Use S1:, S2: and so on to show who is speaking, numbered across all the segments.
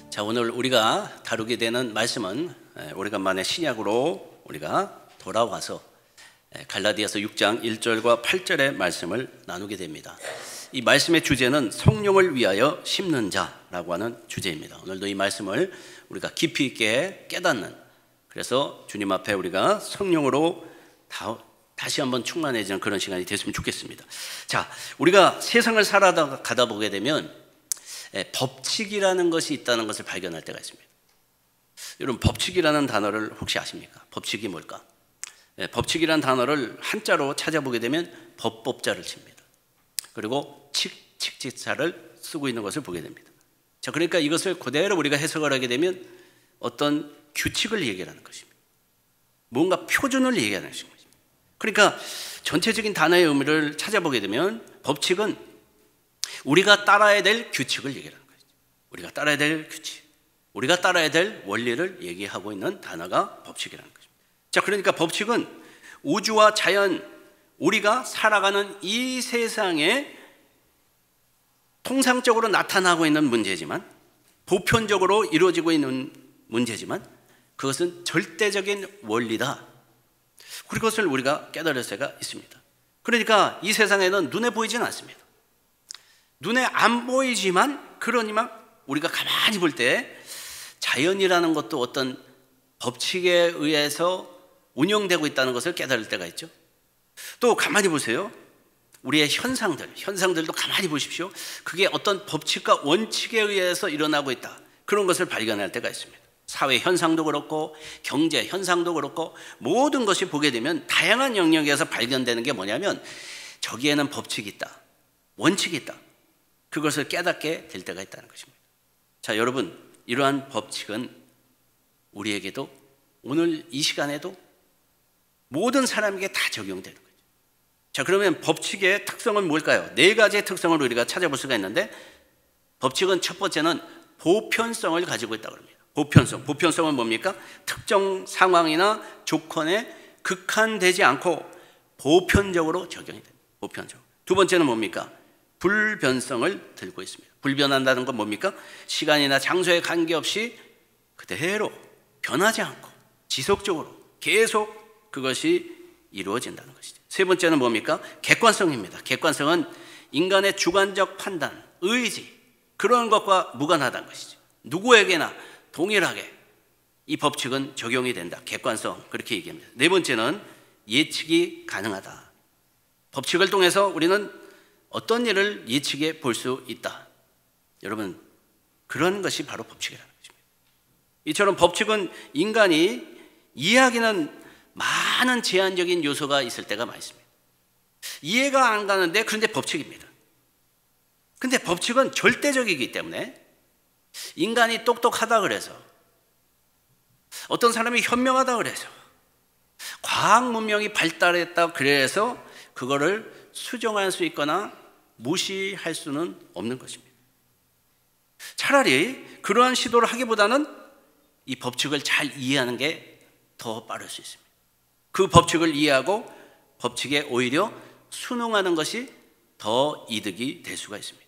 S1: 자, 오늘 우리가 다루게 되는 말씀은 오래간만에 신약으로 우리가 돌아와서 갈라디아서 6장 1절과 8절의 말씀을 나누게 됩니다. 이 말씀의 주제는 성령을 위하여 심는 자라고 하는 주제입니다. 오늘도 이 말씀을 우리가 깊이 있게 깨닫는, 그래서 주님 앞에 우리가 성령으로 다시 한번 충만해지는 그런 시간이 됐으면 좋겠습니다. 자, 우리가 세상을 살아가다 보게 되면 법칙이라는 것이 있다는 것을 발견할 때가 있습니다. 여러분, 법칙이라는 단어를 혹시 아십니까? 법칙이 뭘까? 법칙이라는 단어를 한자로 찾아보게 되면 법법자를 칩니다. 그리고 칙칙자를 쓰고 있는 것을 보게 됩니다. 자, 그러니까 이것을 그대로 우리가 해석을 하게 되면 어떤 규칙을 얘기하는 것입니다. 뭔가 표준을 얘기하는 것입니다. 그러니까 전체적인 단어의 의미를 찾아보게 되면 법칙은 우리가 따라야 될 규칙을 얘기하는 거죠. 우리가 따라야 될 규칙, 우리가 따라야 될 원리를 얘기하고 있는 단어가 법칙이라는 거죠. 자, 그러니까 법칙은 우주와 자연, 우리가 살아가는 이 세상에 통상적으로 나타나고 있는 문제지만, 보편적으로 이루어지고 있는 문제지만, 그것은 절대적인 원리다. 그것을 우리가 깨달을 수가 있습니다. 그러니까 이 세상에는 눈에 보이지는 않습니다. 눈에 안 보이지만, 그러니만 우리가 가만히 볼 때 자연이라는 것도 어떤 법칙에 의해서 운영되고 있다는 것을 깨달을 때가 있죠. 또 가만히 보세요. 우리의 현상들도 가만히 보십시오. 그게 어떤 법칙과 원칙에 의해서 일어나고 있다, 그런 것을 발견할 때가 있습니다. 사회 현상도 그렇고 경제 현상도 그렇고 모든 것이 보게 되면 다양한 영역에서 발견되는 게 뭐냐면 저기에는 법칙이 있다, 원칙이 있다, 그것을 깨닫게 될 때가 있다는 것입니다. 자, 여러분, 이러한 법칙은 우리에게도 오늘 이 시간에도 모든 사람에게 다 적용되는 거죠. 자, 그러면 법칙의 특성은 뭘까요? 네 가지의 특성을 우리가 찾아볼 수가 있는데, 법칙은 첫 번째는 보편성을 가지고 있다고 합니다. 보편성은 뭡니까? 특정 상황이나 조건에 극한되지 않고 보편적으로 적용이 됩니다. 보편적. 두 번째는 뭡니까? 불변성을 들고 있습니다. 불변한다는 건 뭡니까? 시간이나 장소에 관계없이 그대로 변하지 않고 지속적으로 계속 그것이 이루어진다는 것이죠. 세 번째는 뭡니까? 객관성입니다. 객관성은 인간의 주관적 판단, 의지, 그런 것과 무관하다는 것이죠. 누구에게나 동일하게 이 법칙은 적용이 된다. 객관성, 그렇게 얘기합니다. 네 번째는 예측이 가능하다. 법칙을 통해서 우리는 어떤 일을 예측해 볼 수 있다. 여러분, 그런 것이 바로 법칙이라는 것입니다. 이처럼 법칙은 인간이 이해하기는 많은 제한적인 요소가 있을 때가 많습니다. 이해가 안 가는데, 그런데 법칙입니다. 근데 법칙은 절대적이기 때문에 인간이 똑똑하다 그래서, 어떤 사람이 현명하다 그래서, 과학 문명이 발달했다 그래서 그거를 수정할 수 있거나 무시할 수는 없는 것입니다. 차라리 그러한 시도를 하기보다는 이 법칙을 잘 이해하는 게 더 빠를 수 있습니다. 그 법칙을 이해하고 법칙에 오히려 순응하는 것이 더 이득이 될 수가 있습니다.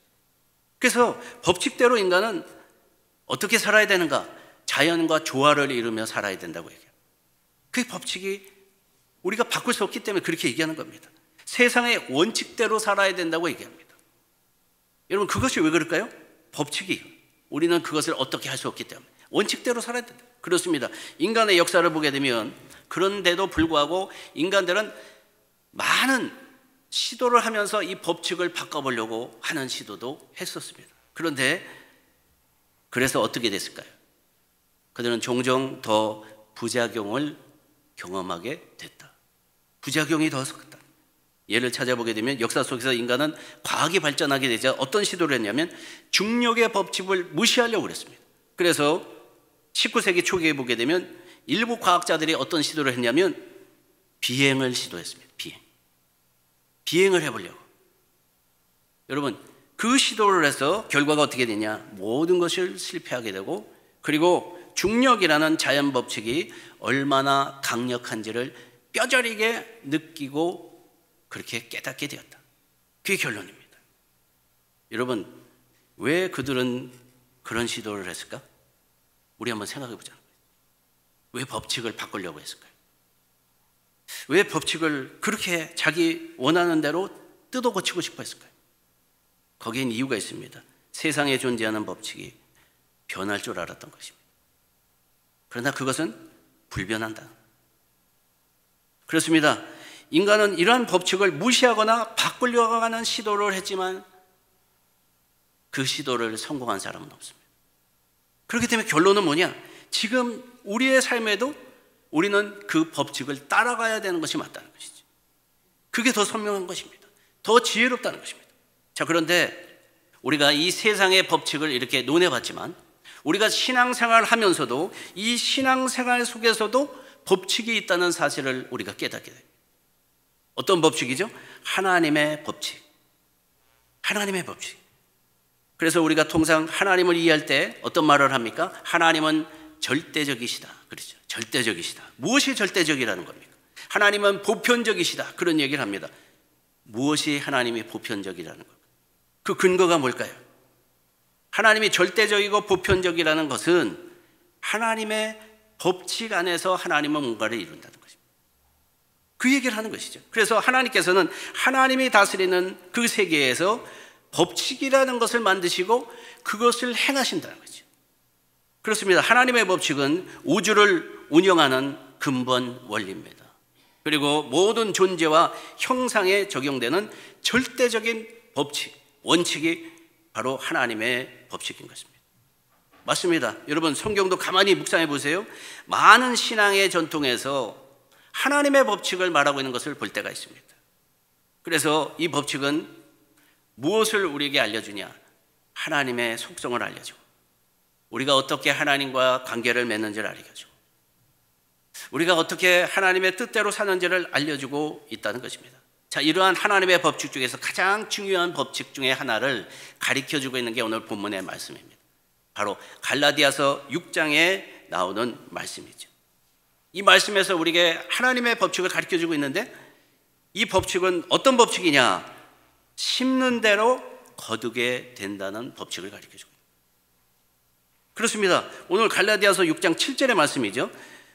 S1: 그래서 법칙대로 인간은 어떻게 살아야 되는가? 자연과 조화를 이루며 살아야 된다고 얘기해요. 그 법칙이 우리가 바꿀 수 없기 때문에 그렇게 얘기하는 겁니다. 세상의 원칙대로 살아야 된다고 얘기합니다. 여러분, 그것이 왜 그럴까요? 법칙이, 우리는 그것을 어떻게 할 수 없기 때문에 원칙대로 살아야 된다. 그렇습니다. 인간의 역사를 보게 되면 그런데도 불구하고 인간들은 많은 시도를 하면서 이 법칙을 바꿔보려고 하는 시도도 했었습니다. 그런데 그래서 어떻게 됐을까요? 그들은 종종 더 부작용을 경험하게 됐다. 부작용이 더 컸다. 예를 찾아보게 되면 역사 속에서 인간은 과학이 발전하게 되자 어떤 시도를 했냐면 중력의 법칙을 무시하려고 그랬습니다. 그래서 19세기 초기에 보게 되면 일부 과학자들이 어떤 시도를 했냐면 비행을 시도했습니다. 비행을 해보려고. 여러분, 그 시도를 해서 결과가 어떻게 되냐? 모든 것을 실패하게 되고, 그리고 중력이라는 자연 법칙이 얼마나 강력한지를 뼈저리게 느끼고 그렇게 깨닫게 되었다. 그게 결론입니다. 여러분, 왜 그들은 그런 시도를 했을까? 우리 한번 생각해 보자는 거예요. 왜 법칙을 바꾸려고 했을까요? 왜 법칙을 그렇게 자기 원하는 대로 뜯어 고치고 싶어 했을까요? 거기엔 이유가 있습니다. 세상에 존재하는 법칙이 변할 줄 알았던 것입니다. 그러나 그것은 불변한다. 그렇습니다. 인간은 이러한 법칙을 무시하거나 바꾸려고 하는 시도를 했지만 그 시도를 성공한 사람은 없습니다. 그렇기 때문에 결론은 뭐냐? 지금 우리의 삶에도 우리는 그 법칙을 따라가야 되는 것이 맞다는 것이죠. 그게 더 선명한 것입니다. 더 지혜롭다는 것입니다. 자, 그런데 우리가 이 세상의 법칙을 이렇게 논해봤지만 우리가 신앙생활을 하면서도 이 신앙생활 속에서도 법칙이 있다는 사실을 우리가 깨닫게 됩니다. 어떤 법칙이죠? 하나님의 법칙. 하나님의 법칙. 그래서 우리가 통상 하나님을 이해할 때 어떤 말을 합니까? 하나님은 절대적이시다. 그렇죠. 절대적이시다. 무엇이 절대적이라는 겁니까? 하나님은 보편적이시다. 그런 얘기를 합니다. 무엇이 하나님이 보편적이라는 겁니까? 그 근거가 뭘까요? 하나님이 절대적이고 보편적이라는 것은 하나님의 법칙 안에서 하나님은 뭔가를 이룬다는 것입니다. 그 얘기를 하는 것이죠. 그래서 하나님께서는 하나님이 다스리는 그 세계에서 법칙이라는 것을 만드시고 그것을 행하신다는 거죠. 그렇습니다. 하나님의 법칙은 우주를 운영하는 근본 원리입니다. 그리고 모든 존재와 형상에 적용되는 절대적인 법칙, 원칙이 바로 하나님의 법칙인 것입니다. 맞습니다. 여러분, 성경도 가만히 묵상해 보세요. 많은 신앙의 전통에서 하나님의 법칙을 말하고 있는 것을 볼 때가 있습니다. 그래서 이 법칙은 무엇을 우리에게 알려주냐? 하나님의 속성을 알려주고, 우리가 어떻게 하나님과 관계를 맺는지를 알려주고, 우리가 어떻게 하나님의 뜻대로 사는지를 알려주고 있다는 것입니다. 자, 이러한 하나님의 법칙 중에서 가장 중요한 법칙 중에 하나를 가르쳐주고 있는 게 오늘 본문의 말씀입니다. 바로 갈라디아서 6장에 나오는 말씀이죠. 이 말씀에서 우리에게 하나님의 법칙을 가르쳐주고 있는데, 이 법칙은 어떤 법칙이냐? 심는 대로 거두게 된다는 법칙을 가르쳐주고 있습니다. 그렇습니다. 오늘 갈라디아서 6장 7절의 말씀이죠.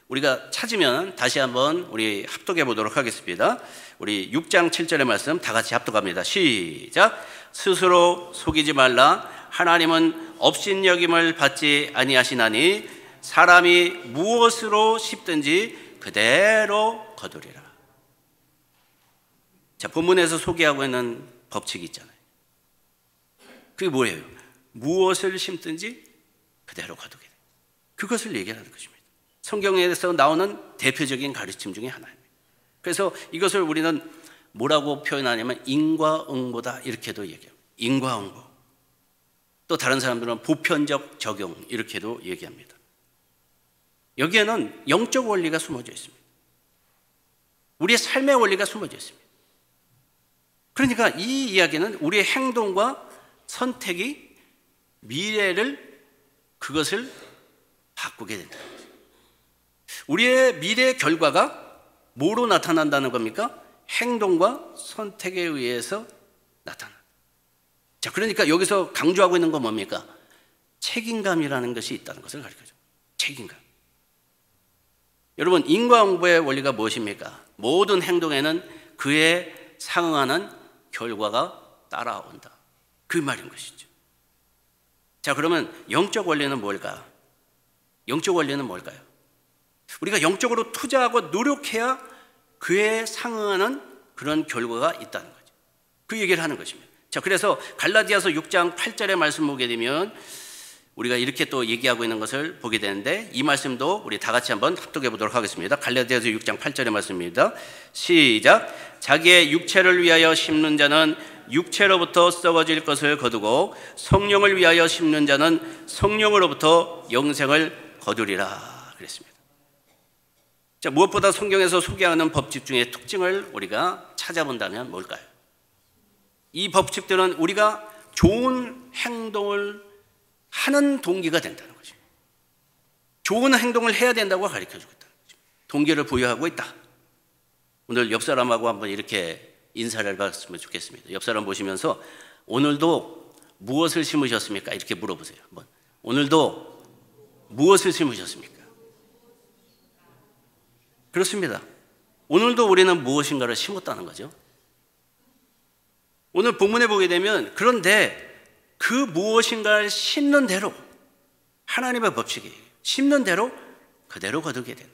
S1: 우리가 찾으면 다시 한번 우리 합독해 보도록 하겠습니다. 우리 6장 7절의 말씀 다 같이 합독합니다. 시작. 스스로 속이지 말라. 하나님은 업신여김을 받지 아니하시나니 사람이 무엇으로 씹든지 그대로 거두리라. 자, 본문에서 소개하고 있는 법칙이 있잖아요. 그게 뭐예요? 무엇을 심든지 그대로 거두게 돼. 그것을 얘기하는 것입니다. 성경에서 나오는 대표적인 가르침 중에 하나입니다. 그래서 이것을 우리는 뭐라고 표현하냐면 인과응보다 이렇게도 얘기해요. 인과응보. 또 다른 사람들은 보편적 적용 이렇게도 얘기합니다. 여기에는 영적 원리가 숨어져 있습니다. 우리의 삶의 원리가 숨어져 있습니다. 그러니까 이 이야기는 우리의 행동과 선택이 미래를 그것을 바꾸게 된다. 우리의 미래의 결과가 뭐로 나타난다는 겁니까? 행동과 선택에 의해서 나타난다. 자, 그러니까 여기서 강조하고 있는 건 뭡니까? 책임감이라는 것이 있다는 것을 가르쳐줘. 책임감. 여러분, 인과응보의 원리가 무엇입니까? 모든 행동에는 그에 상응하는 결과가 따라온다. 그 말인 것이죠. 자, 그러면 영적 원리는 뭘까? 영적 원리는 뭘까요? 우리가 영적으로 투자하고 노력해야 그에 상응하는 그런 결과가 있다는 거죠. 그 얘기를 하는 것입니다. 자, 그래서 갈라디아서 6장 8절의 말씀 보게 되면 우리가 이렇게 또 얘기하고 있는 것을 보게 되는데, 이 말씀도 우리 다 같이 한번 합독해 보도록 하겠습니다. 갈라디아서 6장 8절의 말씀입니다. 시작. 자기의 육체를 위하여 심는 자는 육체로부터 썩어질 것을 거두고 성령을 위하여 심는 자는 성령으로부터 영생을 거두리라 그랬습니다. 자, 무엇보다 성경에서 소개하는 법칙 중에 특징을 우리가 찾아본다면 뭘까요? 이 법칙들은 우리가 좋은 행동을 하는 동기가 된다는 거죠. 좋은 행동을 해야 된다고 가르쳐주고 있다는 거죠. 동기를 부여하고 있다. 오늘 옆 사람하고 한번 이렇게 인사를 해봤으면 좋겠습니다. 옆 사람 보시면서 오늘도 무엇을 심으셨습니까? 이렇게 물어보세요. 한번. 오늘도 무엇을 심으셨습니까? 그렇습니다. 오늘도 우리는 무엇인가를 심었다는 거죠. 오늘 본문에 보게 되면 그런데 그 무엇인가를 심는 대로 하나님의 법칙이 심는 대로 그대로 거두게 된다.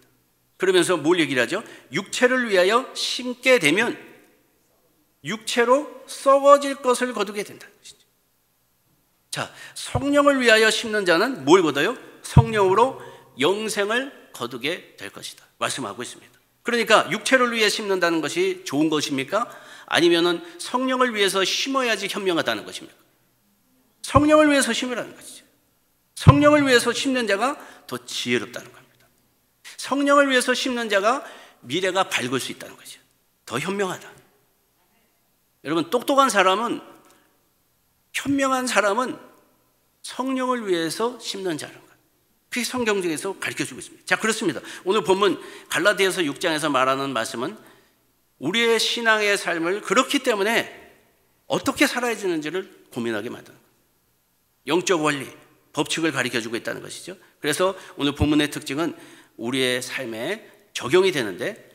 S1: 그러면서 뭘 얘기를 하죠? 육체를 위하여 심게 되면 육체로 썩어질 것을 거두게 된다는 것이죠. 자, 성령을 위하여 심는 자는 뭘 거둬요? 성령으로 영생을 거두게 될 것이다 말씀하고 있습니다. 그러니까 육체를 위해 심는다는 것이 좋은 것입니까? 아니면은 성령을 위해서 심어야지 현명하다는 것입니까? 성령을 위해서 심으라는 것이죠. 성령을 위해서 심는 자가 더 지혜롭다는 겁니다. 성령을 위해서 심는 자가 미래가 밝을 수 있다는 거죠. 더 현명하다. 여러분, 똑똑한 사람은, 현명한 사람은 성령을 위해서 심는 자라는 것. 그게 성경적에서 가르쳐주고 있습니다. 자, 그렇습니다. 오늘 본문 갈라디아서 6장에서 말하는 말씀은 우리의 신앙의 삶을 그렇기 때문에 어떻게 살아야 되는지를 고민하게 만드는 거예요. 영적 원리, 법칙을 가르쳐주고 있다는 것이죠. 그래서 오늘 본문의 특징은 우리의 삶에 적용이 되는데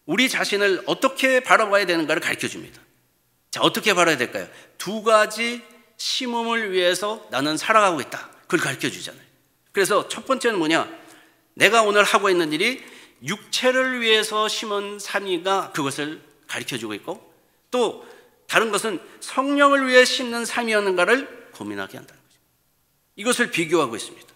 S1: 우리 자신을 어떻게 바라봐야 되는가를 가르쳐줍니다. 자, 어떻게 바라야 될까요? 두 가지 심음을 위해서 나는 살아가고 있다. 그걸 가르쳐주잖아요. 그래서 첫 번째는 뭐냐? 내가 오늘 하고 있는 일이 육체를 위해서 심은 삶이가 그것을 가르쳐주고 있고 또 다른 것은 성령을 위해 심는 삶이었는가를 고민하게 한다는 거죠. 이것을 비교하고 있습니다.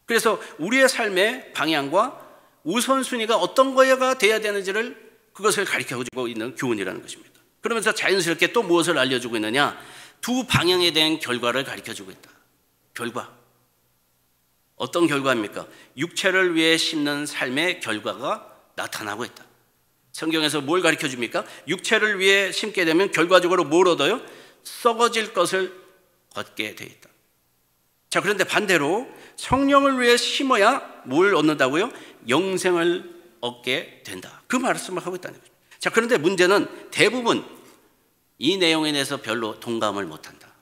S1: 그래서 우리의 삶의 방향과 우선순위가 어떤 거가 돼야 되는지를 그것을 가르쳐주고 있는 교훈이라는 것입니다. 그러면서 자연스럽게 또 무엇을 알려주고 있느냐? 두 방향에 대한 결과를 가르쳐주고 있다. 결과. 어떤 결과입니까? 육체를 위해 심는 삶의 결과가 나타나고 있다. 성경에서 뭘 가르쳐 줍니까? 육체를 위해 심게 되면 결과적으로 뭘 얻어요? 썩어질 것을 얻게 돼 있다. 자, 그런데 반대로 성령을 위해 심어야 뭘 얻는다고요? 영생을 얻게 된다. 그 말씀을 하고 있다는 거죠. 자, 그런데 문제는 대부분 이 내용에 대해서 별로 동감을 못한다.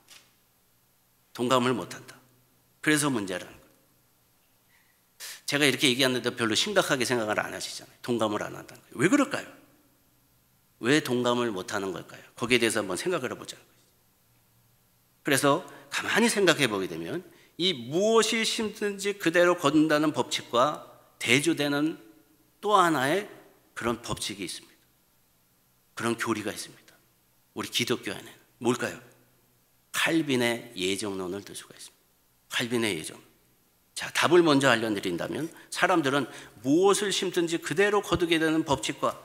S1: 동감을 못한다. 그래서 문제라는 거예요. 제가 이렇게 얘기하는데 별로 심각하게 생각을 안 하시잖아요. 동감을 안 한다는 거예요. 왜 그럴까요? 왜 동감을 못하는 걸까요? 거기에 대해서 한번 생각을 해보자는 거예요. 그래서 가만히 생각해 보게 되면 이 무엇이 심든지 그대로 거둔다는 법칙과 대조되는 또 하나의 그런 법칙이 있습니다. 그런 교리가 있습니다. 우리 기독교 안에는 뭘까요? 칼빈의 예정론을 들 수가 있습니다. 칼빈의 예정론. 자, 답을 먼저 알려드린다면 사람들은 무엇을 심든지 그대로 거두게 되는 법칙과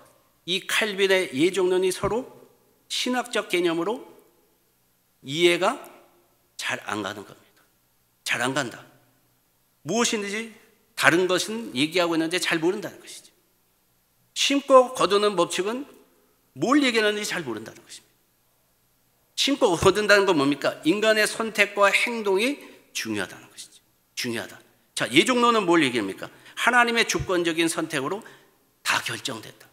S1: 이 칼빈의 예정론이 서로 신학적 개념으로 이해가 잘 안 가는 겁니다. 잘 안 간다. 무엇인지 다른 것은 얘기하고 있는데 잘 모른다는 것이죠. 심고 거두는 법칙은 뭘 얘기하는지 잘 모른다는 것입니다. 심고 거둔다는 건 뭡니까? 인간의 선택과 행동이 중요하다는 것이죠. 중요하다. 자, 예종론은 뭘 얘기합니까? 하나님의 주권적인 선택으로 다 결정됐다.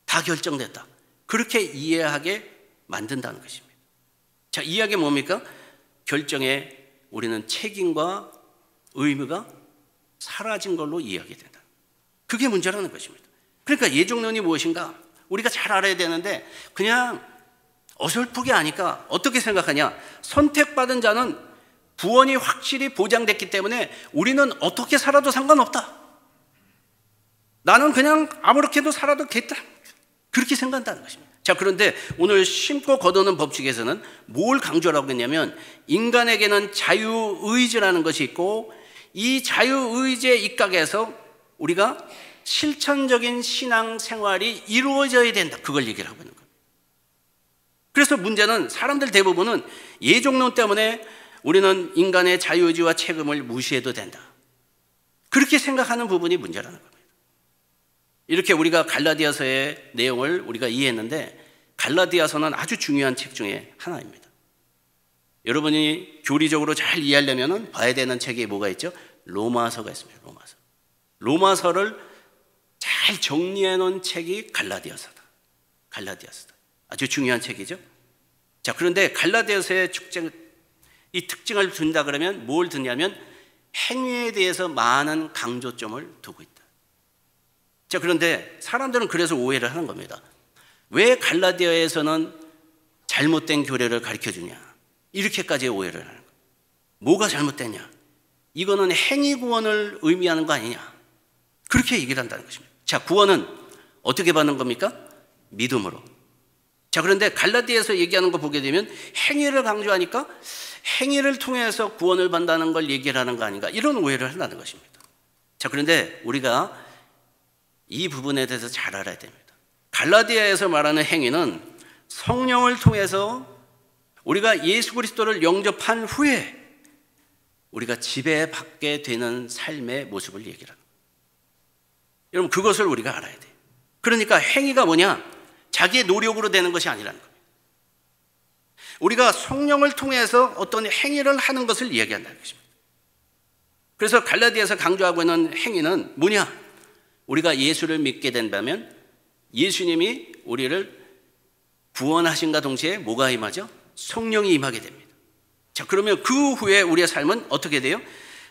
S1: 다 결정됐다. 그렇게 이해하게 만든다는 것입니다. 자, 이 이야기 뭡니까? 결정에 우리는 책임과 의무가 사라진 걸로 이해하게 된다. 그게 문제라는 것입니다. 그러니까 예종론이 무엇인가? 우리가 잘 알아야 되는데 그냥 어설프게 아니까 어떻게 생각하냐? 선택받은 자는 구원이 확실히 보장됐기 때문에 우리는 어떻게 살아도 상관없다. 나는 그냥 아무렇게도 살아도 됐다. 그렇게 생각한다는 것입니다. 자, 그런데 오늘 심고 거두는 법칙에서는 뭘 강조하고 있냐면 인간에게는 자유의지라는 것이 있고 이 자유의지의 입각에서 우리가 실천적인 신앙생활이 이루어져야 된다. 그걸 얘기를 하고 있는 거예요. 그래서 문제는 사람들 대부분은 예종론 때문에 우리는 인간의 자유의지와 책임을 무시해도 된다. 그렇게 생각하는 부분이 문제라는 겁니다. 이렇게 우리가 갈라디아서의 내용을 우리가 이해했는데 갈라디아서는 아주 중요한 책 중에 하나입니다. 여러분이 교리적으로 잘 이해하려면 봐야 되는 책이 뭐가 있죠? 로마서가 있습니다. 로마서. 로마서를 잘 정리해 놓은 책이 갈라디아서다. 갈라디아서다. 아주 중요한 책이죠. 자, 그런데 갈라디아서의 이 특징을 둔다 그러면 뭘 듣냐면 행위에 대해서 많은 강조점을 두고 있다. 자, 그런데 사람들은 그래서 오해를 하는 겁니다. 왜 갈라디아에서는 잘못된 교례를 가르쳐 주냐? 이렇게까지 오해를 하는 거예요. 뭐가 잘못됐냐? 이거는 행위 구원을 의미하는 거 아니냐? 그렇게 얘기를 한다는 것입니다. 자, 구원은 어떻게 받는 겁니까? 믿음으로. 자, 그런데 갈라디아에서 얘기하는 거 보게 되면 행위를 강조하니까 행위를 통해서 구원을 받는다는 걸 얘기를 하는 거 아닌가? 이런 오해를 한다는 것입니다. 자, 그런데 우리가 이 부분에 대해서 잘 알아야 됩니다. 갈라디아에서 말하는 행위는 성령을 통해서 우리가 예수 그리스도를 영접한 후에 우리가 지배받게 되는 삶의 모습을 얘기를 합니다. 여러분, 그것을 우리가 알아야 돼요. 그러니까 행위가 뭐냐? 자기의 노력으로 되는 것이 아니라는 겁니다. 우리가 성령을 통해서 어떤 행위를 하는 것을 이야기한다는 것입니다. 그래서 갈라디아에서 강조하고 있는 행위는 뭐냐? 우리가 예수를 믿게 된다면 예수님이 우리를 구원하신과 동시에 뭐가 임하죠? 성령이 임하게 됩니다. 자, 그러면 그 후에 우리의 삶은 어떻게 돼요?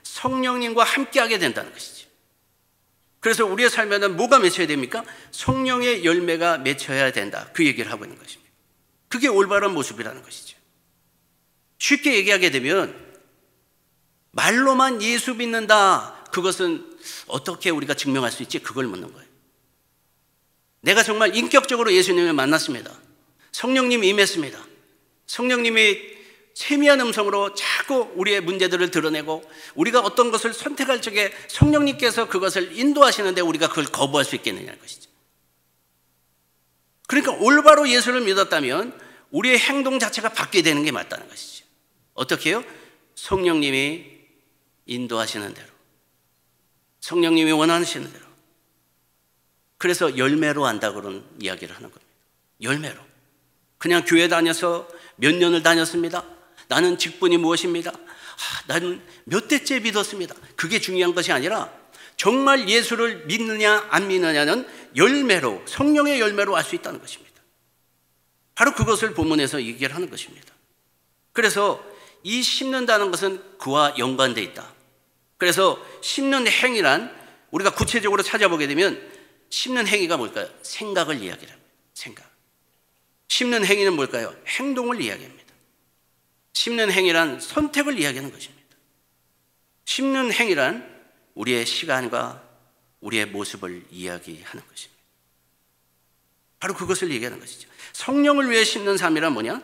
S1: 성령님과 함께하게 된다는 것이죠. 그래서 우리의 삶에는 뭐가 맺혀야 됩니까? 성령의 열매가 맺혀야 된다. 그 얘기를 하고 있는 것입니다. 그게 올바른 모습이라는 것이죠. 쉽게 얘기하게 되면 말로만 예수 믿는다. 그것은 어떻게 우리가 증명할 수 있지? 그걸 묻는 거예요. 내가 정말 인격적으로 예수님을 만났습니다. 성령님이 임했습니다. 성령님이 세미한 음성으로 자꾸 우리의 문제들을 드러내고 우리가 어떤 것을 선택할 적에 성령님께서 그것을 인도하시는데 우리가 그걸 거부할 수 있겠느냐는 것이죠. 그러니까 올바로 예수를 믿었다면 우리의 행동 자체가 바뀌게 되는 게 맞다는 것이죠. 어떻게 해요? 성령님이 인도하시는 대로, 성령님이 원하시는 대로. 그래서 열매로 안다고 그런 이야기를 하는 겁니다. 열매로. 그냥 교회 다녀서 몇 년을 다녔습니다. 나는 직분이 무엇입니다. 나는 몇 대째 믿었습니다. 그게 중요한 것이 아니라 정말 예수를 믿느냐 안 믿느냐는 열매로, 성령의 열매로 알 수 있다는 것입니다. 바로 그것을 본문에서 얘기를 하는 것입니다. 그래서 이 심는다는 것은 그와 연관되어 있다. 그래서 심는 행위란 우리가 구체적으로 찾아보게 되면 심는 행위가 뭘까요? 생각을 이야기를 합니다. 생각. 심는 행위는 뭘까요? 행동을 이야기합니다. 심는 행위란 선택을 이야기하는 것입니다. 심는 행위란 우리의 시간과 우리의 모습을 이야기하는 것입니다. 바로 그것을 얘기하는 것이죠. 성령을 위해 심는 삶이란 뭐냐?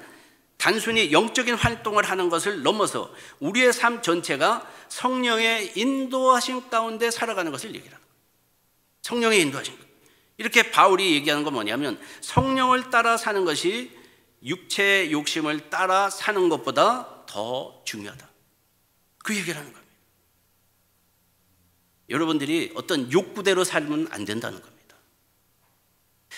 S1: 단순히 영적인 활동을 하는 것을 넘어서 우리의 삶 전체가 성령의 인도하심 가운데 살아가는 것을 얘기하는 거예요. 성령의 인도하심. 이렇게 바울이 얘기하는 건 뭐냐면 성령을 따라 사는 것이 육체의 욕심을 따라 사는 것보다 더 중요하다. 그 얘기를 하는 겁니다. 여러분들이 어떤 욕구대로 살면 안 된다는 겁니다.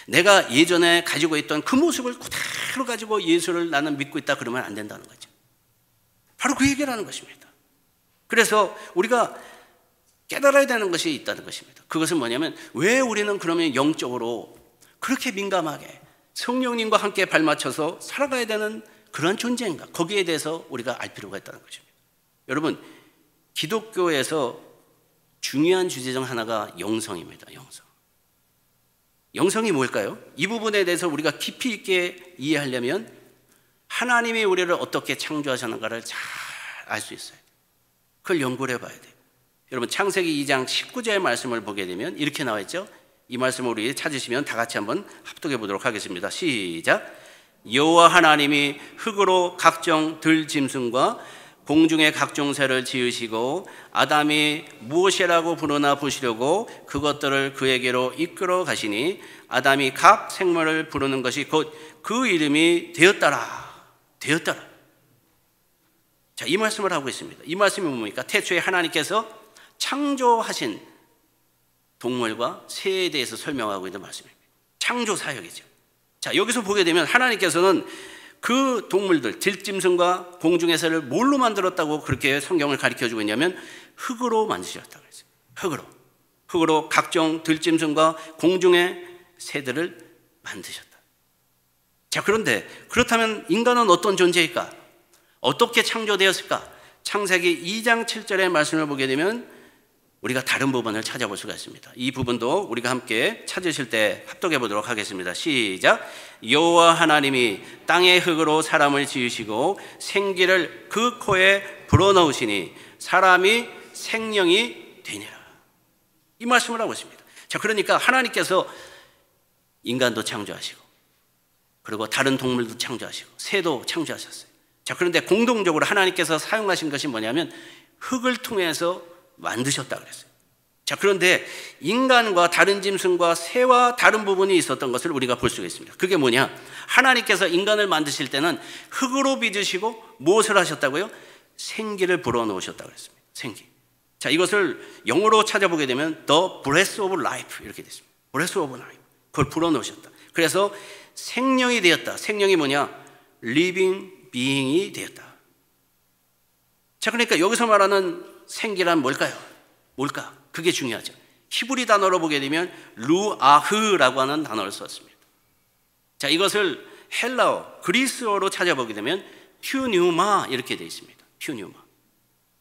S1: 내가 예전에 가지고 있던 그 모습을 그대로 가지고 예수를 나는 믿고 있다 그러면 안 된다는 거죠. 바로 그 얘기를 하는 것입니다. 그래서 우리가 깨달아야 되는 것이 있다는 것입니다. 그것은 뭐냐면 왜 우리는 그러면 영적으로 그렇게 민감하게 성령님과 함께 발맞춰서 살아가야 되는 그런 존재인가? 거기에 대해서 우리가 알 필요가 있다는 것입니다. 여러분, 기독교에서 중요한 주제 중 하나가 영성입니다. 영성. 영성이 뭘까요? 이 부분에 대해서 우리가 깊이 있게 이해하려면 하나님이 우리를 어떻게 창조하셨는가를 잘 알 수 있어요. 그걸 연구를 해봐야 돼요. 여러분, 창세기 2장 19절의 말씀을 보게 되면 이렇게 나와 있죠. 이 말씀을 우리 찾으시면 다 같이 한번 합독해 보도록 하겠습니다. 시작. 여호와 하나님이 흙으로 각종 들짐승과 공중의 각종 새를 지으시고 아담이 무엇이라고 부르나 보시려고 그것들을 그에게로 이끌어 가시니 아담이 각 생물을 부르는 것이 곧 그 이름이 되었더라. 되었더라. 자, 이 말씀을 하고 있습니다. 이 말씀이 뭡니까? 태초에 하나님께서 창조하신 동물과 새에 대해서 설명하고 있는 말씀입니다. 창조 사역이죠. 자, 여기서 보게 되면 하나님께서는 그 동물들, 들짐승과 공중의 새를 뭘로 만들었다고 그렇게 성경을 가르쳐주고 있냐면 흙으로 만드셨다고 했어요. 흙으로 각종 들짐승과 공중의 새들을 만드셨다. 자, 그런데 그렇다면 인간은 어떤 존재일까? 어떻게 창조되었을까? 창세기 2장 7절의 말씀을 보게 되면 우리가 다른 부분을 찾아볼 수가 있습니다. 이 부분도 우리가 함께 찾으실 때 합독해 보도록 하겠습니다. 시작. 여호와 하나님이 땅의 흙으로 사람을 지으시고 생기를 그 코에 불어넣으시니 사람이 생명이 되니라. 이 말씀을 하고 있습니다. 자, 그러니까 하나님께서 인간도 창조하시고 그리고 다른 동물도 창조하시고 새도 창조하셨어요. 자, 그런데 공동적으로 하나님께서 사용하신 것이 뭐냐면 흙을 통해서 만드셨다 그랬어요. 자, 그런데 인간과 다른 짐승과 새와 다른 부분이 있었던 것을 우리가 볼 수가 있습니다. 그게 뭐냐? 하나님께서 인간을 만드실 때는 흙으로 빚으시고 무엇을 하셨다고요? 생기를 불어넣으셨다고 그랬습니다. 생기. 자, 이것을 영어로 찾아보게 되면 The Breath of Life 이렇게 됐습니다. Breath of Life. 그걸 불어넣으셨다. 그래서 생명이 되었다. 생명이 뭐냐? Living being이 되었다. 자, 그러니까 여기서 말하는 생기란 뭘까요? 뭘까? 그게 중요하죠. 히브리 단어로 보게 되면 루아흐라고 하는 단어를 썼습니다. 자, 이것을 헬라어, 그리스어로 찾아보게 되면 퓨뉴마 이렇게 되어 있습니다. 퓨뉴마.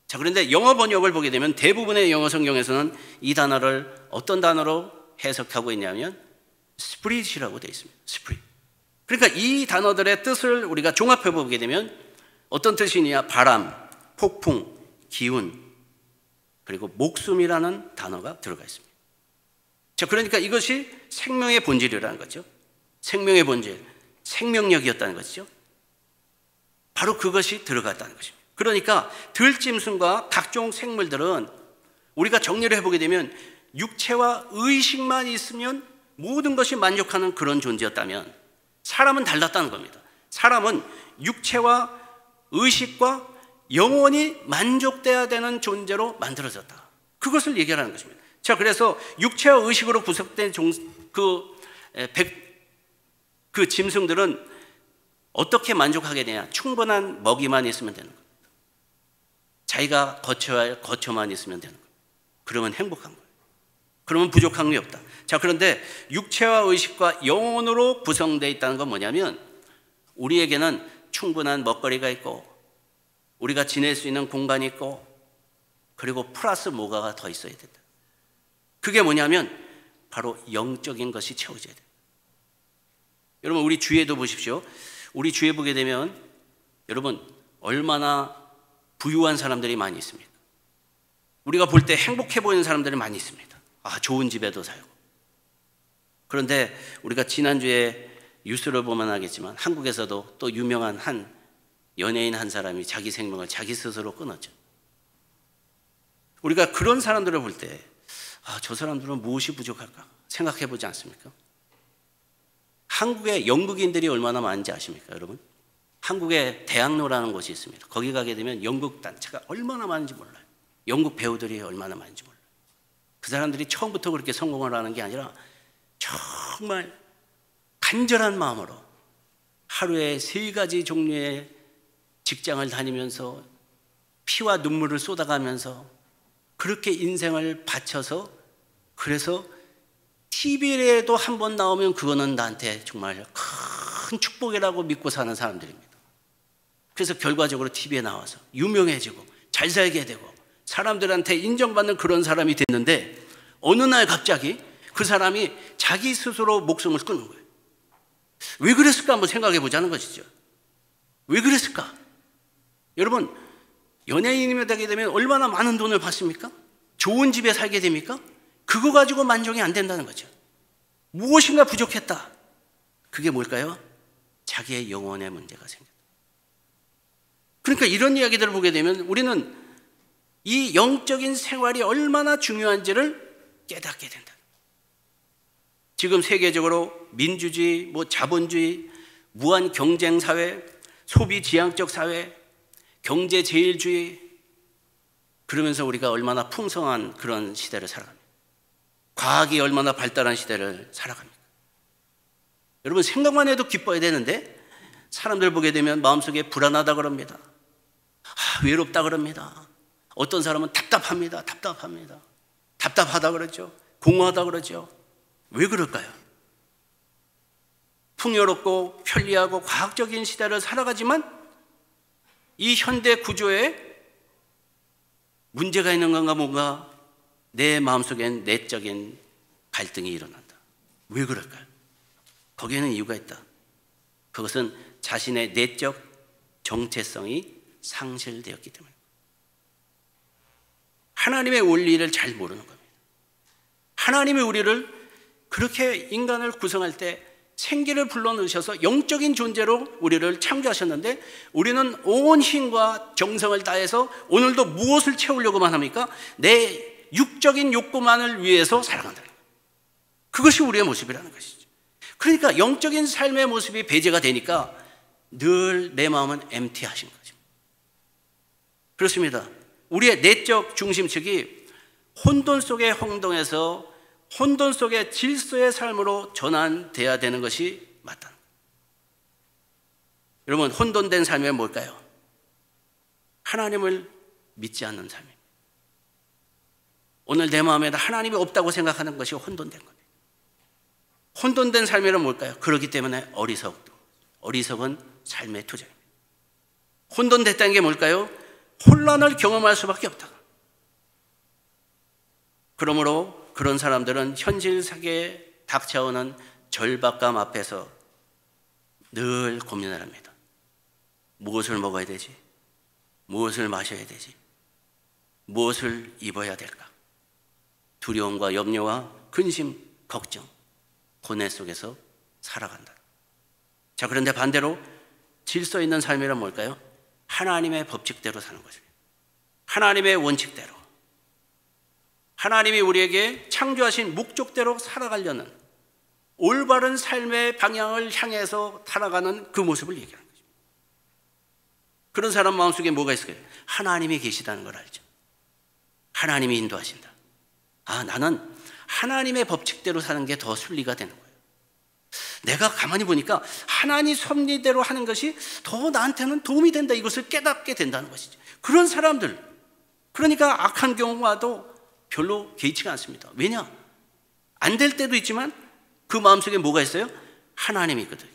S1: 자, 그런데 영어 번역을 보게 되면 대부분의 영어 성경에서는 이 단어를 어떤 단어로 해석하고 있냐면 스프릿이라고 되어 있습니다. 스프릿. 그러니까 이 단어들의 뜻을 우리가 종합해 보게 되면 어떤 뜻이냐? 바람, 폭풍, 기운, 그리고 목숨이라는 단어가 들어가 있습니다. 자, 그러니까 이것이 생명의 본질이라는 거죠. 생명의 본질, 생명력이었다는 것이죠. 바로 그것이 들어갔다는 것입니다. 그러니까 들짐승과 각종 생물들은 우리가 정리를 해보게 되면 육체와 의식만 있으면 모든 것이 만족하는 그런 존재였다면 사람은 달랐다는 겁니다. 사람은 육체와 의식과 영원히 만족돼야 되는 존재로 만들어졌다. 그것을 얘기하는 것입니다. 자, 그래서 육체와 의식으로 구성된 그 짐승들은 어떻게 만족하게 되냐? 충분한 먹이만 있으면 되는 겁니다. 자기가 거쳐야 할 거처만 있으면 되는 겁니다. 그러면 행복한 거예요. 그러면 부족한 게 없다. 자, 그런데 육체와 의식과 영혼으로 구성되어 있다는 건 뭐냐면 우리에게는 충분한 먹거리가 있고 우리가 지낼 수 있는 공간이 있고 그리고 플러스 뭐가가 더 있어야 된다. 그게 뭐냐면 바로 영적인 것이 채워져야 된다. 여러분, 우리 주위에도 보십시오. 우리 주위에 보게 되면 여러분 얼마나 부유한 사람들이 많이 있습니까? 우리가 볼 때 행복해 보이는 사람들이 많이 있습니다. 아, 좋은 집에도 살고. 그런데 우리가 지난주에 뉴스를 보면 알겠지만 한국에서도 또 유명한 한 연예인 한 사람이 자기 생명을 자기 스스로 끊었죠. 우리가 그런 사람들을 볼 때 아, 저 사람들은 무엇이 부족할까 생각해 보지 않습니까? 한국에 연극인들이 얼마나 많은지 아십니까, 여러분? 한국에 대학로라는 곳이 있습니다. 거기 가게 되면 연극 단체가 얼마나 많은지 몰라요. 연극 배우들이 얼마나 많은지 몰라요. 그 사람들이 처음부터 그렇게 성공을 하는 게 아니라 정말 간절한 마음으로 하루에 3가지 종류의 직장을 다니면서 피와 눈물을 쏟아가면서 그렇게 인생을 바쳐서 그래서 TV에도 한 번 나오면 그거는 나한테 정말 큰 축복이라고 믿고 사는 사람들입니다. 그래서 결과적으로 TV에 나와서 유명해지고 잘 살게 되고 사람들한테 인정받는 그런 사람이 됐는데 어느 날 갑자기 그 사람이 자기 스스로 목숨을 끊는 거예요. 왜 그랬을까 한번 생각해 보자는 것이죠. 왜 그랬을까? 여러분, 연예인이 되게 되면 얼마나 많은 돈을 받습니까? 좋은 집에 살게 됩니까? 그거 가지고 만족이 안 된다는 거죠. 무엇인가 부족했다. 그게 뭘까요? 자기의 영혼의 문제가 생겼다. 그러니까 이런 이야기들을 보게 되면 우리는 이 영적인 생활이 얼마나 중요한지를 깨닫게 된다. 지금 세계적으로 민주주의, 자본주의, 무한 경쟁 사회, 소비 지향적 사회, 경제 제일주의, 그러면서 우리가 얼마나 풍성한 그런 시대를 살아갑니다. 과학이 얼마나 발달한 시대를 살아갑니다. 여러분, 생각만 해도 기뻐야 되는데 사람들 보게 되면 마음속에 불안하다 그럽니다. 외롭다 그럽니다. 어떤 사람은 답답합니다. 답답하다 그러죠. 공허하다 그러죠. 왜 그럴까요? 풍요롭고 편리하고 과학적인 시대를 살아가지만 이 현대 구조에 문제가 있는 건가 뭔가 내 마음속엔 내적인 갈등이 일어난다. 왜 그럴까요? 거기에는 이유가 있다. 그것은 자신의 내적 정체성이 상실되었기 때문에 하나님의 원리를 잘 모르는 겁니다. 하나님이 우리를 그렇게 인간을 구성할 때 생기를 불러넣으셔서 영적인 존재로 우리를 창조하셨는데 우리는 온 힘과 정성을 다해서 오늘도 무엇을 채우려고만 합니까? 내 육적인 욕구만을 위해서 살아간다. 그것이 우리의 모습이라는 것이죠. 그러니까 영적인 삶의 모습이 배제가 되니까 늘 내 마음은 엠티하신 거죠. 그렇습니다. 우리의 내적 중심축이 혼돈 속의 혼동에서 혼돈 속의 질서의 삶으로 전환돼야 되는 것이 맞다. 여러분, 혼돈된 삶이 뭘까요? 하나님을 믿지 않는 삶입니다. 오늘 내 마음에다 하나님이 없다고 생각하는 것이 혼돈된 겁니다. 혼돈된 삶이란 뭘까요? 그렇기 때문에 어리석은 삶의 투쟁입니다. 혼돈됐다는 게 뭘까요? 혼란을 경험할 수밖에 없다. 그러므로 그런 사람들은 현실 세계에 닥쳐오는 절박감 앞에서 늘 고민을 합니다. 무엇을 먹어야 되지? 무엇을 마셔야 되지? 무엇을 입어야 될까? 두려움과 염려와 근심, 걱정, 고뇌 속에서 살아간다. 자, 그런데 반대로 질서 있는 삶이란 뭘까요? 하나님의 법칙대로 사는 것입니다. 하나님의 원칙대로. 하나님이 우리에게 창조하신 목적대로 살아가려는 올바른 삶의 방향을 향해서 살아가는 그 모습을 얘기하는 거죠. 그런 사람 마음속에 뭐가 있을까요? 하나님이 계시다는 걸 알죠. 하나님이 인도하신다. 아, 나는 하나님의 법칙대로 사는 게 더 순리가 되는 거예요. 내가 가만히 보니까 하나님 섭리대로 하는 것이 더 나한테는 도움이 된다. 이것을 깨닫게 된다는 것이죠. 그런 사람들, 그러니까 악한 경우와도 별로 개의치가 않습니다. 왜냐? 안 될 때도 있지만 그 마음속에 뭐가 있어요? 하나님이 있거든요.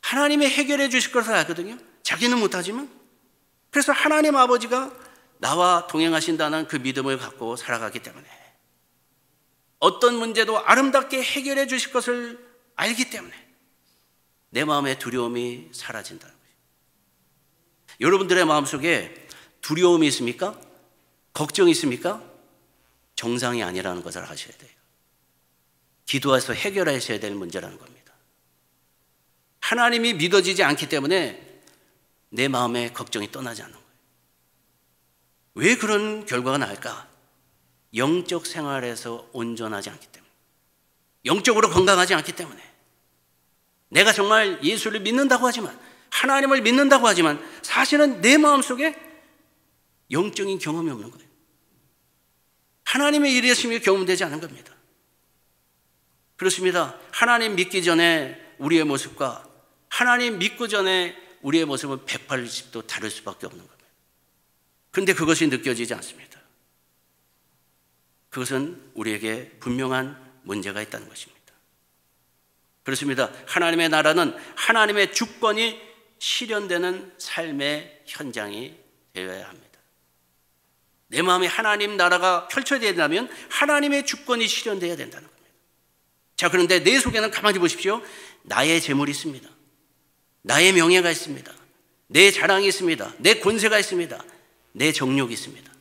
S1: 하나님이 해결해 주실 것을 알거든요. 자기는 못하지만. 그래서 하나님 아버지가 나와 동행하신다는 그 믿음을 갖고 살아가기 때문에 어떤 문제도 아름답게 해결해 주실 것을 알기 때문에 내 마음의 두려움이 사라진다는 거예요. 여러분들의 마음속에 두려움이 있습니까? 걱정이 있습니까? 정상이 아니라는 것을 아셔야 돼요. 기도해서 해결하셔야 될 문제라는 겁니다. 하나님이 믿어지지 않기 때문에 내 마음의 걱정이 떠나지 않는 거예요. 왜 그런 결과가 나을까? 영적 생활에서 온전하지 않기 때문에, 영적으로 건강하지 않기 때문에, 내가 정말 예수를 믿는다고 하지만, 하나님을 믿는다고 하지만 사실은 내 마음속에 영적인 경험이 없는 거예요. 하나님의 일하심이 경험되지 않은 겁니다. 그렇습니다. 하나님 믿기 전에 우리의 모습과 하나님 믿고 전에 우리의 모습은 180도 다를 수밖에 없는 겁니다. 그런데 그것이 느껴지지 않습니다. 그것은 우리에게 분명한 문제가 있다는 것입니다. 그렇습니다. 하나님의 나라는 하나님의 주권이 실현되는 삶의 현장이 되어야 합니다. 내 마음에 하나님 나라가 펼쳐져야 된다면 하나님의 주권이 실현되어야 된다는 겁니다. 자, 그런데 내 속에는 가만히 보십시오. 나의 재물이 있습니다. 나의 명예가 있습니다. 내 자랑이 있습니다. 내 권세가 있습니다. 내 정욕이 있습니다.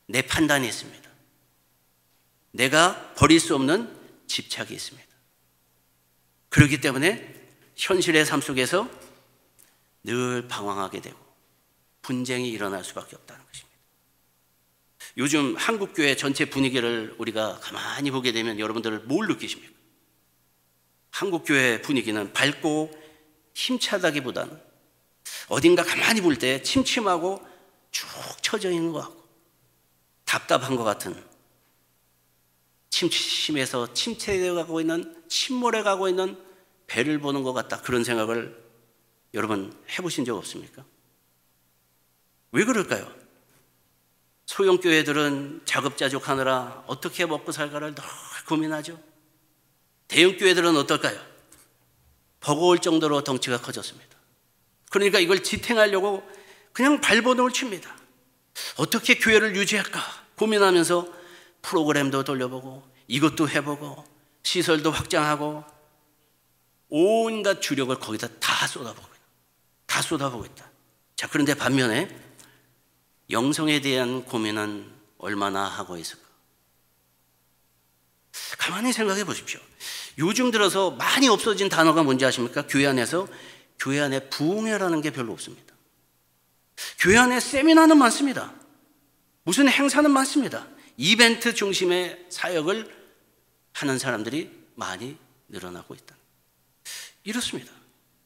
S1: 내 판단이 있습니다. 내가 버릴 수 없는 집착이 있습니다. 그렇기 때문에 현실의 삶 속에서 늘 방황하게 되고 분쟁이 일어날 수밖에 없다는 것입니다. 요즘 한국교회 전체 분위기를 우리가 가만히 보게 되면 여러분들 뭘 느끼십니까? 한국교회 분위기는 밝고 힘차다기보다는 어딘가 가만히 볼 때 침침하고 쭉 처져 있는 것 같고 답답한 것 같은, 침침해서 침체되어 가고 있는, 침몰해 가고 있는 배를 보는 것 같다. 그런 생각을 여러분 해보신 적 없습니까? 왜 그럴까요? 소형교회들은 자급자족하느라 어떻게 먹고 살까를 늘 고민하죠. 대형교회들은 어떨까요? 버거울 정도로 덩치가 커졌습니다. 그러니까 이걸 지탱하려고 그냥 발버둥을 칩니다. 어떻게 교회를 유지할까 고민하면서 프로그램도 돌려보고 이것도 해보고 시설도 확장하고 온갖 주력을 거기다 다 쏟아보고 있다. 자, 그런데 반면에 영성에 대한 고민은 얼마나 하고 있을까? 가만히 생각해 보십시오. 요즘 들어서 많이 없어진 단어가 뭔지 아십니까? 교회 안에 부흥회라는 게 별로 없습니다. 교회 안에 세미나는 많습니다. 무슨 행사는 많습니다. 이벤트 중심의 사역을 하는 사람들이 많이 늘어나고 있다. 이렇습니다.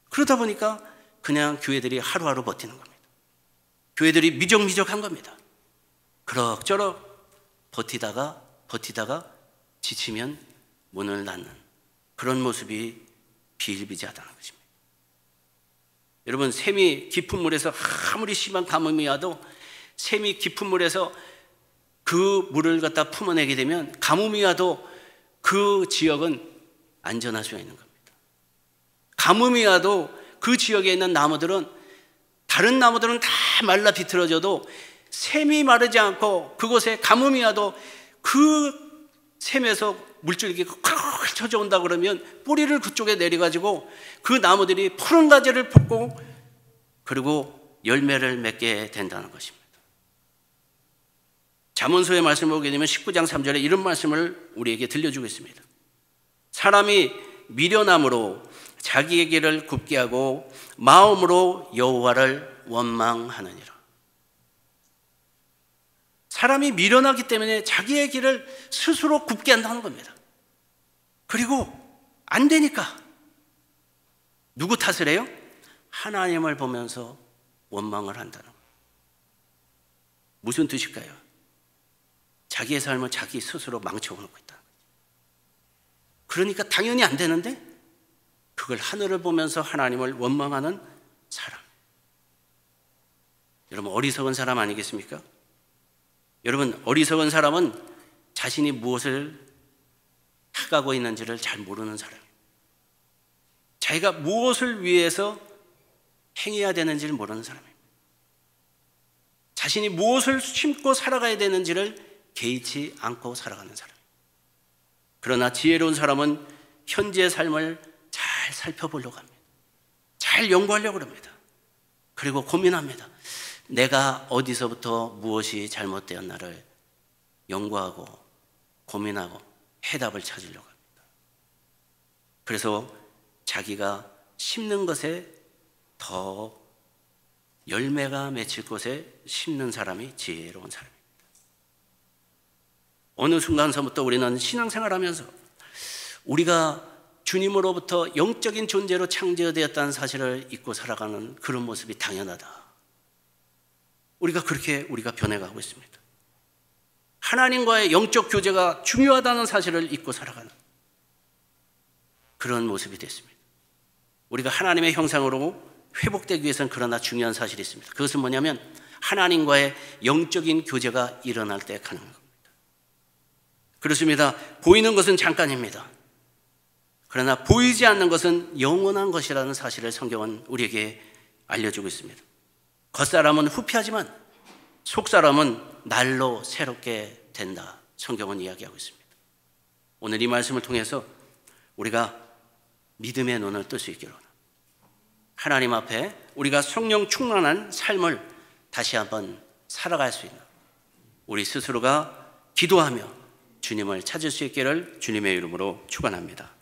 S1: 그러다 보니까 그냥 교회들이 하루하루 버티는 겁니다. 교회들이 미적미적한 겁니다. 그럭저럭 버티다가 지치면 문을 닫는 그런 모습이 비일비재하다는 것입니다. 여러분, 샘이 깊은 물에서 아무리 심한 가뭄이 와도 샘이 깊은 물에서 그 물을 갖다 품어내게 되면 가뭄이 와도 그 지역은 안전할 수가 있는 겁니다. 가뭄이 와도 그 지역에 있는 나무들은, 다른 나무들은 다 말라 비틀어져도 샘이 마르지 않고 그곳에 가뭄이 와도 그 샘에서 물줄기 콱 쳐져온다 그러면 뿌리를 그쪽에 내려가지고 그 나무들이 푸른 가지를 뻗고 그리고 열매를 맺게 된다는 것입니다. 잠언서의 말씀을 보게 되면 19장 3절에 이런 말씀을 우리에게 들려주고 있습니다. 사람이 미련함으로 자기의 길을 굽게 하고 마음으로 여호와를 원망하느니라. 사람이 미련하기 때문에 자기의 길을 스스로 굽게 한다는 겁니다. 그리고 안 되니까 누구 탓을 해요? 하나님을 보면서 원망을 한다는 거예요. 무슨 뜻일까요? 자기의 삶을 자기 스스로 망쳐놓고 있다. 그러니까 당연히 안 되는데 그걸 하늘을 보면서 하나님을 원망하는 사람. 여러분, 어리석은 사람 아니겠습니까? 여러분, 어리석은 사람은 자신이 무엇을 해가고 있는지를 잘 모르는 사람이에요. 자기가 무엇을 위해서 행해야 되는지를 모르는 사람이에요. 자신이 무엇을 심고 살아가야 되는지를 개의치 않고 살아가는 사람이에요. 그러나 지혜로운 사람은 현재의 삶을 잘 살펴보려고 합니다. 잘 연구하려고 합니다. 그리고 고민합니다. 내가 어디서부터 무엇이 잘못되었나를 연구하고 고민하고 해답을 찾으려고 합니다. 그래서 자기가 심는 것에 더 열매가 맺힐 곳에 심는 사람이 지혜로운 사람입니다. 어느 순간서부터 우리는 신앙생활하면서 우리가 주님으로부터 영적인 존재로 창조되었다는 사실을 잊고 살아가는 그런 모습이 당연하다. 우리가 변해가고 있습니다. 하나님과의 영적 교제가 중요하다는 사실을 잊고 살아가는 그런 모습이 됐습니다. 우리가 하나님의 형상으로 회복되기 위해서는 그러나 중요한 사실이 있습니다. 그것은 뭐냐면 하나님과의 영적인 교제가 일어날 때 가능한 겁니다. 그렇습니다. 보이는 것은 잠깐입니다. 그러나 보이지 않는 것은 영원한 것이라는 사실을 성경은 우리에게 알려주고 있습니다. 겉사람은 후피하지만 속사람은 날로 새롭게 된다. 성경은 이야기하고 있습니다. 오늘 이 말씀을 통해서 우리가 믿음의 눈을 뜰 수 있기를 원합니다. 하나님 앞에 우리가 성령 충만한 삶을 다시 한번 살아갈 수 있는 우리 스스로가 기도하며 주님을 찾을 수 있기를 주님의 이름으로 축원합니다.